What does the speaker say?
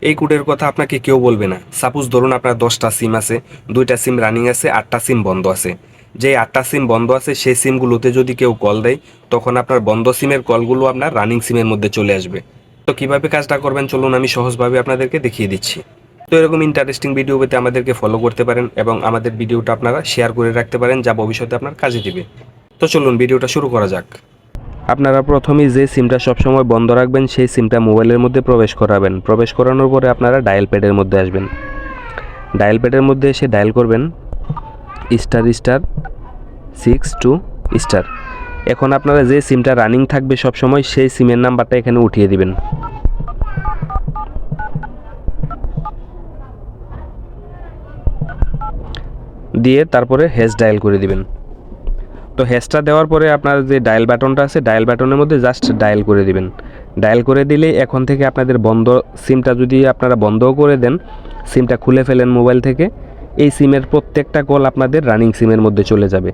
এই কোডের কথা আপনাকে কেউ বলবে না। সাপোজ ধরুন আপনার 10টা সিম আছে, 2টা সিম রানিং আছে, 8টা সিম বন্ধ আছে। যে 8টা সিম বন্ধ আছে সেই সিমগুলোতে যদি কেউ কল দেয়, তখন আপনার বন্ধ সিমের কলগুলো আপনার রানিং সিমের মধ্যে চলে আসবে। তো কিভাবে কাজটা করবেন চলুন আমি সহজভাবে আপনাদেরকে দেখিয়ে দিচ্ছি। তো এরকম ইন্টারেস্টিং ভিডিও পেতে আমাদেরকে ফলো করতে পারেন এবং আমাদের ভিডিওটা আপনারা শেয়ার করে রাখতে পারেন, যা ভবিষ্যতে আপনার কাজে দিবে। তো চলুন ভিডিওটা শুরু করা যাক। আপনারা প্রথমেই যে সিমটা সবসময় বন্ধ রাখবেন সেই সিমটা মোবাইলের মধ্যে প্রবেশ করাবেন। প্রবেশ করানোর পরে আপনারা ডায়াল প্যাডের মধ্যে আসবেন। ডায়াল প্যাডের মধ্যে এসে ডায়াল করবেন **62**। এখন আপনারা যে সিমটা রানিং থাকবে সবসময় সেই সিমের নাম্বারটা এখানে উঠিয়ে দিবেন। দিয়ে তারপরে হ্যাশ ডায়াল করে দিবেন। তো হ্যাশটা দেওয়ার পরে আপনার যে ডায়াল বাটনটা আছে ডায়াল বাটনের মধ্যে জাস্ট ডায়াল করে দিবেন। ডায়াল করে দিলে এখন থেকে আপনাদের বন্ধ সিমটা যদি আপনারা বন্ধও করে দেন, সিমটা খুলে ফেলেন মোবাইল থেকে, এই সিমের প্রত্যেকটা কল আপনাদের রানিং সিমের মধ্যে চলে যাবে।